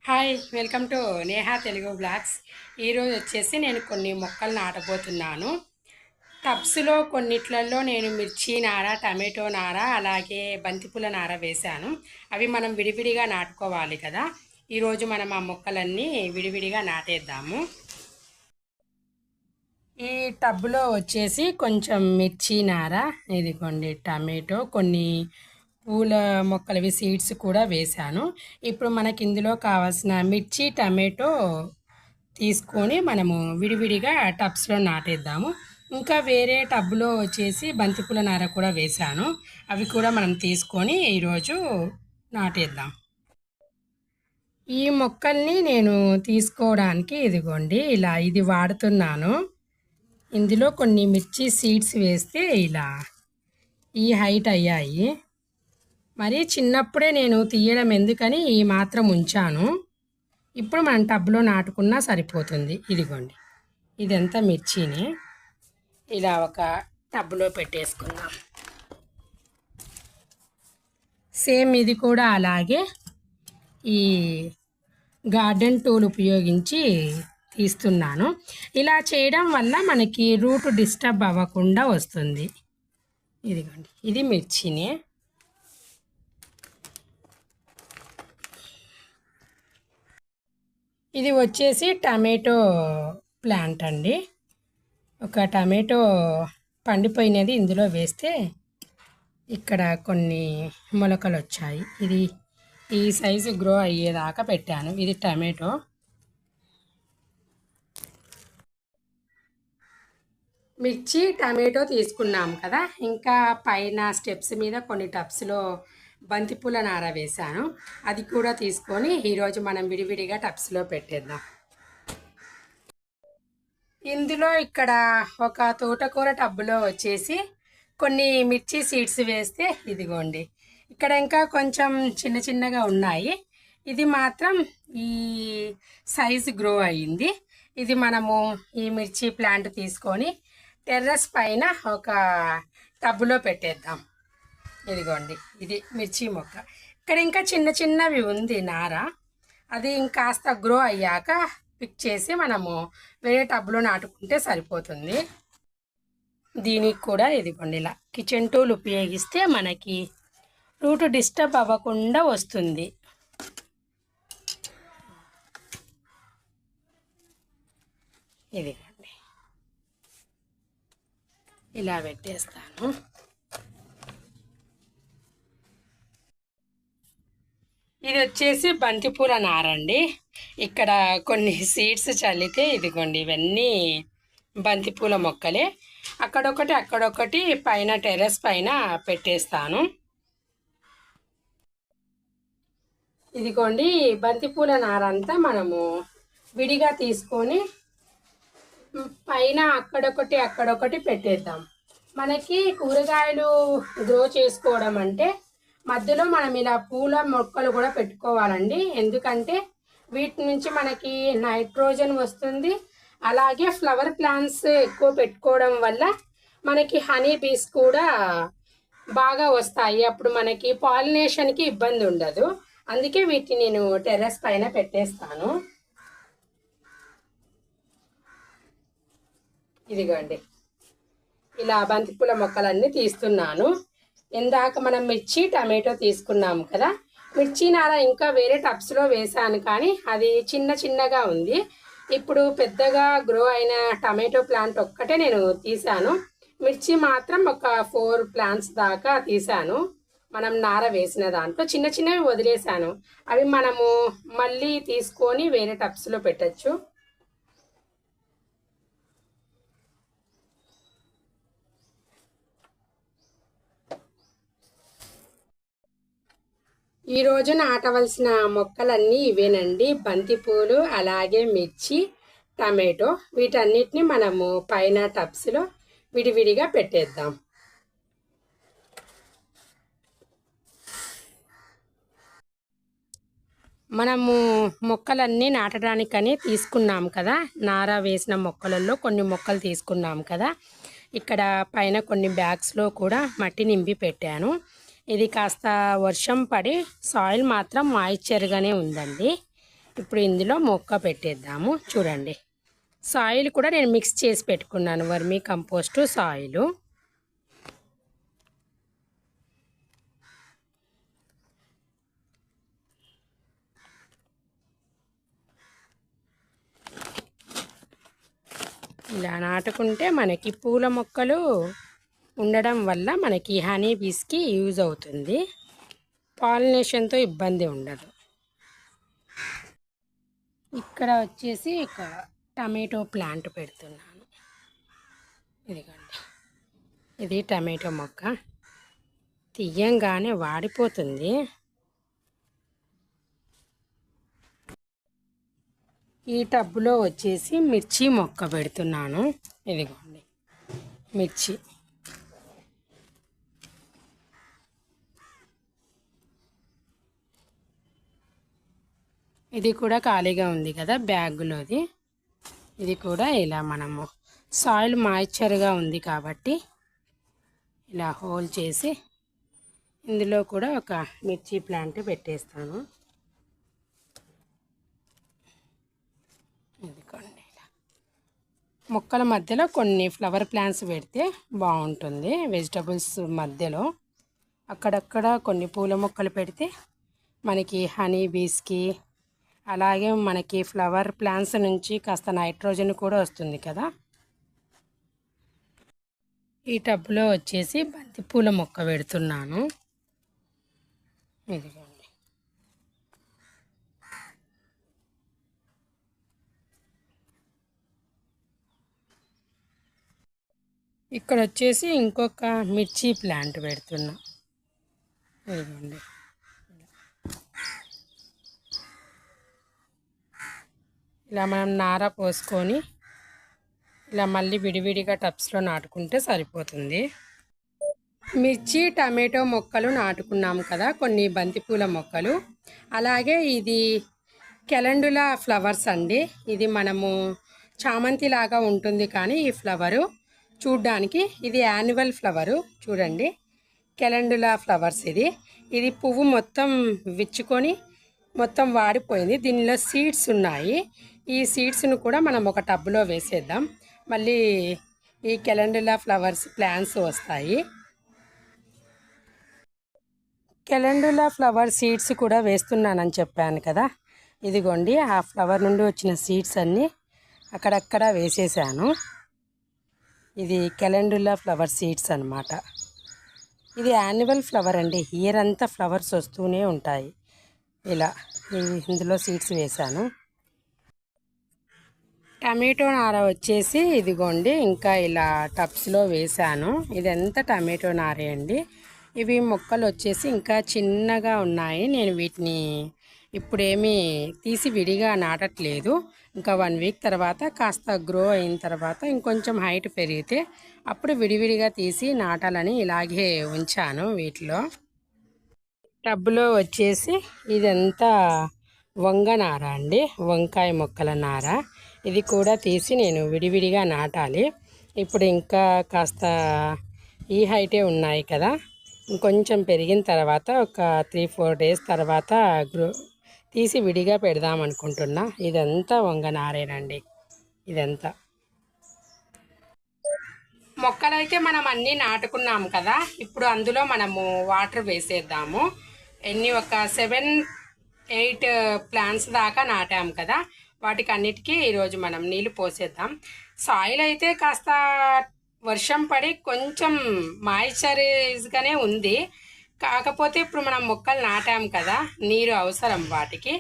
Hi welcome to Neha Telugu blogs. ఈరోజు వచ్చేసి నేను కొన్ని మొక్కలు నాటబోతున్నాను. టబ్స్లో కొన్నిట్లలో నేను మిర్చి నార, టమాటో నార, అలాగే బంతిపూల నార వేశాను. అవి మనం విడివిడిగా నాటుకోవాలి కదా. ఈరోజు మనం ఆ మొక్కలన్నీ విడివిడిగా నాటేద్దాము. ఈ టబ్లో వచ్చేసి కొంచెం మిర్చి నార, ఇదిగోండి టమాటో, కొన్ని పూల మొక్కలవి సీడ్స్ కూడా వేశాను. ఇప్పుడు మనకి ఇందులో కావాల్సిన మిర్చి, టమాటో తీసుకొని మనము విడివిడిగా టబ్స్లో నాటేద్దాము. ఇంకా వేరే టబ్లో వచ్చేసి బంతిపూల నార కూడా వేశాను. అవి కూడా మనం తీసుకొని ఈరోజు నాటేద్దాం. ఈ మొక్కల్ని నేను తీసుకోవడానికి ఇదిగోండి ఇలా ఇది వాడుతున్నాను. ఇందులో కొన్ని మిర్చి సీడ్స్ వేస్తే ఇలా ఈ హైట్ అయ్యాయి. మరి చిన్నప్పుడే నేను తీయడం ఎందుకని ఈ మాత్రం ఉంచాను. ఇప్పుడు మనం టబ్లో నాటుకున్నా సరిపోతుంది. ఇదిగోండి ఇదంతా మిర్చిని ఇలా ఒక టబ్లో పెట్టేసుకుందాం. సేమ్ ఇది కూడా అలాగే ఈ గార్డెన్ టూల్ ఉపయోగించి తీస్తున్నాను. ఇలా చేయడం వల్ల మనకి రూట్ డిస్టర్బ్ అవ్వకుండా వస్తుంది. ఇదిగోండి ఇది మిర్చిని. ఇది వచ్చేసి టమాటో ప్లాంట్ అండి. ఒక టమాటో పండిపోయినది ఇందులో వేస్తే ఇక్కడ కొన్ని మొలకలు వచ్చాయి. ఇది ఈ సైజు గ్రో అయ్యేదాకా పెట్టాను. ఇది టమాటో. మిర్చి, టమాటో తీసుకున్నాం కదా. ఇంకా పైన స్టెప్స్ మీద కొన్ని టబ్స్లో బంతిపూల నార వేశాను. అది కూడా తీసుకొని ఈరోజు మనం విడివిడిగా టబ్స్లో పెట్టేద్దాం. ఇందులో ఇక్కడ ఒక తోటకూర టబ్బులో వచ్చేసి కొన్ని మిర్చి సీడ్స్ వేస్తే ఇదిగోండి ఇక్కడ ఇంకా కొంచెం చిన్న చిన్నగా ఉన్నాయి. ఇది మాత్రం ఈ సైజు గ్రో అయ్యింది. ఇది మనము ఈ మిర్చి ప్లాంట్ తీసుకొని టెర్రస్ పైన ఒక టబ్బులో పెట్టేద్దాం. ఇదిగోండి ఇది మిర్చి మొక్క. ఇక్కడ ఇంకా చిన్న చిన్నవి ఉంది నార. అది ఇంకాస్త గ్రో అయ్యాక పిక్ చేసి మనము వేరే టబ్లో నాటుకుంటే సరిపోతుంది. దీనికి కూడా ఇదిగోండి ఇలా కిచెన్ టూల్ ఉపయోగిస్తే మనకి రూట్ డిస్టర్బ్ అవ్వకుండా వస్తుంది. ఇదిగోండి ఇలా పెట్టేస్తాను. ఇది వచ్చేసి బంతిపూల నారండి. ఇక్కడ కొన్ని సీడ్స్ చల్లితే ఇదిగోండి ఇవన్నీ బంతిపూల మొక్కలే. అక్కడొకటి పైన టెర్రస్ పైన పెట్టేస్తాను. ఇదిగోండి బంతిపూల నారంతా మనము విడిగా తీసుకొని పైన అక్కడొకటి పెట్టేద్దాం. మనకి కూరగాయలు గ్రో చేసుకోవడం అంటే మధ్యలో మనం ఇలా పూల మొక్కలు కూడా పెట్టుకోవాలండి. ఎందుకంటే వీటి నుంచి మనకి నైట్రోజన్ వస్తుంది. అలాగే ఫ్లవర్ ప్లాంట్స్ ఎక్కువ పెట్టుకోవడం వల్ల మనకి హనీ బీస్ కూడా బాగా వస్తాయి. అప్పుడు మనకి పాలినేషన్కి ఇబ్బంది ఉండదు. అందుకే వీటిని నేను టెర్రస్ పైన పెట్టేస్తాను. ఇదిగోండి ఇలా బంతిపూల మొక్కలన్నీ తీస్తున్నాను. ఇందాక మనం మిర్చి, టమాటో తీసుకున్నాము కదా. మిర్చి నార ఇంకా వేరే టబ్స్లో వేసాను కానీ అది చిన్నగా ఉంది. ఇప్పుడు పెద్దగా గ్రో అయిన టమాటో ప్లాంట్ ఒక్కటే నేను తీసాను. మిర్చి మాత్రం ఒక 4 ప్లాంట్స్ దాకా తీసాను. మనం నార వేసిన దాంట్లో చిన్నవి వదిలేసాను. అవి మనము మళ్ళీ తీసుకొని వేరే టబ్స్లో పెట్టచ్చు. ఈరోజు నాటవలసిన మొక్కలన్నీ ఇవేనండి. బంతిపూలు, అలాగే మిర్చి, టమాటో. వీటన్నిటిని మనము పైన టబ్స్లో విడివిడిగా పెట్టేద్దాం. మనము మొక్కలన్నీ నాటడానికని తీసుకున్నాం కదా. నార వేసిన మొక్కలలో కొన్ని మొక్కలు తీసుకున్నాం కదా. ఇక్కడ పైన కొన్ని బ్యాగ్స్లో కూడా మట్టి నింపి పెట్టాను. ఇది కాస్త వర్షం పడి సాయిల్ మాత్రం మాయిశ్చర్గానే ఉందండి. ఇప్పుడు ఇందులో మొక్క పెట్టేద్దాము. చూడండి, సాయిల్ కూడా నేను మిక్స్ చేసి పెట్టుకున్నాను, వర్మీ కంపోస్టు సాయిలు. ఇలా నాటుకుంటే మనకి పూల మొక్కలు ఉండడం వల్ల మనకి హనీ బీస్కి యూజ్ అవుతుంది, పాలినేషన్తో ఇబ్బంది ఉండదు. ఇక్కడ వచ్చేసి ఒక టమాటో ప్లాంట్ పెడుతున్నాను. ఇదిగోండి, ఇది టమాటో మొక్క. తీయంగానే వాడిపోతుంది. ఈ టబ్బులో వచ్చేసి మిర్చి మొక్క పెడుతున్నాను. ఇదిగోండి మిర్చి. ఇది కూడా ఖాళీగా ఉంది కదా బ్యాగులోది. ఇది కూడా ఇలా మనము సాయిల్ మాయిశ్చర్గా ఉంది కాబట్టి ఇలా హోల్ చేసి ఇందులో కూడా ఒక మిర్చి ప్లాంట్ పెట్టేస్తాను. ఇదిగోండి, ఇలా మొక్కల మధ్యలో కొన్ని ఫ్లవర్ ప్లాంట్స్ పెడితే బాగుంటుంది. వెజిటబుల్స్ మధ్యలో అక్కడక్కడ కొన్ని పూల మొక్కలు పెడితే మనకి హనీ బీస్కి, అలాగే మనకి ఫ్లవర్ ప్లాంట్స్ నుంచి కాస్త నైట్రోజన్ కూడా వస్తుంది కదా. ఈ టబ్లో వచ్చేసి బంతి పూల మొక్క పెడుతున్నాను. ఇదిగోండి, ఇక్కడ వచ్చేసి ఇంకొక మిర్చి ప్లాంట్ పెడుతున్నా. ఇదిగోండి, ఇలా మనం నార పోసుకొని ఇలా మళ్ళీ విడివిడిగా టబ్స్లో నాటుకుంటే సరిపోతుంది. మిర్చి టమాటో మొక్కలు నాటుకున్నాము కదా, కొన్ని బంతిపూల మొక్కలు. అలాగే ఇది కెలండులా ఫ్లవర్స్ అండి. ఇది మనము చామంతి లాగా ఉంటుంది కానీ ఈ ఫ్లవరు చూడ్డానికి ఇది యాన్యువల్ ఫ్లవరు. చూడండి, కెలండులా ఫ్లవర్స్. ఇది పువ్వు మొత్తం విచ్చుకొని మొత్తం వాడిపోయింది. దీనిలో సీడ్స్ ఉన్నాయి. ఈ సీడ్స్ను కూడా మనం ఒక టబ్లో వేసేద్దాం. మళ్ళీ ఈ కెలండులా ఫ్లవర్స్ ప్లాంట్స్ వస్తాయి. కెలండులా ఫ్లవర్ సీడ్స్ కూడా వేస్తున్నానని చెప్పాను కదా. ఇదిగోండి, ఆ ఫ్లవర్ నుండి వచ్చిన సీడ్స్ అన్నీ అక్కడక్కడ వేసేసాను. ఇది కెలండులా ఫ్లవర్ సీడ్స్ అన్నమాట. ఇది యాన్యువల్ ఫ్లవర్ అండి, ఇయర్ అంతా ఫ్లవర్స్ వస్తూనే ఉంటాయి. ఇలా ఇందులో సీడ్స్ వేసాను. టమాటో నార వచ్చేసి ఇదిగోండి ఇంకా ఇలా టబ్స్లో వేసాను. ఇదంతా టమాటో నారే అండి. ఇవి మొక్కలు వచ్చేసి ఇంకా చిన్నగా ఉన్నాయి. నేను వీటిని ఇప్పుడేమీ తీసి విడిగా నాటట్లేదు. ఇంకా 1 వీక్ తర్వాత కాస్త గ్రో అయిన తర్వాత ఇంకొంచెం హైట్ పెరిగితే అప్పుడు విడివిడిగా తీసి నాటాలని ఇలాగే ఉంచాను. వీటిలో టబ్లో వచ్చేసి ఇదంతా వంగనార అండి, వంకాయ మొక్కల నార. ఇది కూడా తీసి నేను విడివిడిగా నాటాలి. ఇప్పుడు ఇంకా కాస్త ఈ హైటే ఉన్నాయి కదా, ఇంకొంచెం పెరిగిన తర్వాత ఒక 3-4 డేస్ తర్వాత తీసి విడిగా పెడదాం అనుకుంటున్నా. ఇదంతా వంగనారేనండి. ఇదంతా మొక్కలైతే మనం అన్నీ నాటుకున్నాము కదా. ఇప్పుడు అందులో మనము వాటర్ వేసేద్దాము. ఒక 7-8 ప్లాంట్స్ దాకా నాటాము కదా, వాటికి అన్నిటికీ ఈరోజు మనం నీళ్ళు పోసేద్దాం. సాయిల్ అయితే కాస్త వర్షం పడి కొంచెం మాయిశ్చరైజ్గానే ఉంది. కాకపోతే ఇప్పుడు మనం మొక్కలు నాటాము కదా, నీరు అవసరం వాటికి.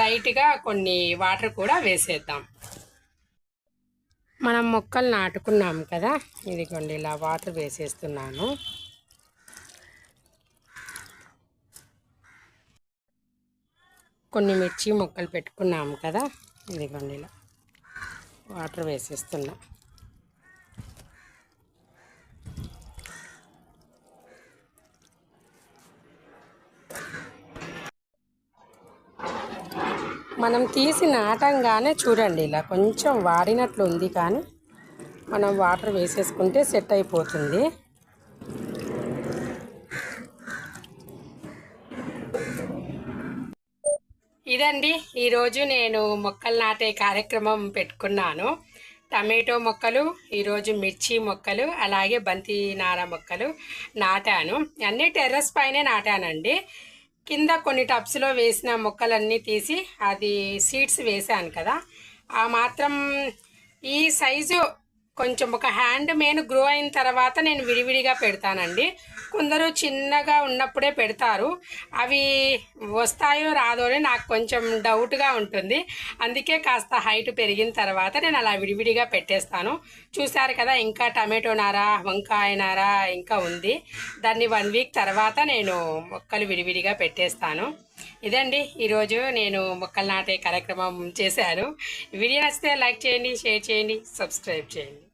లైట్గా కొన్ని వాటర్ కూడా వేసేద్దాం. మనం మొక్కలు నాటుకున్నాము కదా, ఇదిగోండి ఇలా వాటర్ వేసేస్తున్నాను. కొన్ని మిర్చి మొక్కలు పెట్టుకున్నాము కదా, ఇదిగోండి ఇలా వాటర్ వేసేస్తున్నా. మనం తీసి నాటంగానే చూడండి ఇలా కొంచెం వాడినట్లు ఉంది, కానీ మనం వాటర్ వేసేసుకుంటే సెట్ అయిపోతుంది. ఇదండి ఈరోజు నేను మొక్కలు నాటే కార్యక్రమం పెట్టుకున్నాను. టమాటో మొక్కలు, ఈరోజు మిర్చి మొక్కలు, అలాగే బంతి నార మొక్కలు నాటాను. అన్నీ టెర్రస్ పైనే నాటానండి. కింద కొన్ని టబ్స్లో వేసిన మొక్కలన్నీ తీసి అది సీడ్స్ వేసాను కదా, ఆ మాత్రం ఈ సైజు కొంచెం ఒక హ్యాండ్ మేను గ్రో అయిన తర్వాత నేను విడివిడిగా పెడతానండి. కొందరు చిన్నగా ఉన్నప్పుడే పెడతారు. అవి వస్తాయో రాదో అని నాకు కొంచెం డౌట్గా ఉంటుంది. అందుకే కాస్త హైట్ పెరిగిన తర్వాత నేను అలా విడివిడిగా పెట్టేస్తాను. చూసారు కదా, ఇంకా టమాటో నార, వంకాయ నార ఇంకా ఉంది. దాన్ని 1 వీక్ తర్వాత నేను మొక్కలు విడివిడిగా పెట్టేస్తాను. ఇదండి ఈరోజు నేను మొక్కలు నాటే కార్యక్రమం చేశాను. వీడియో నచ్చితే లైక్ చేయండి, షేర్ చేయండి, సబ్స్క్రైబ్ చేయండి.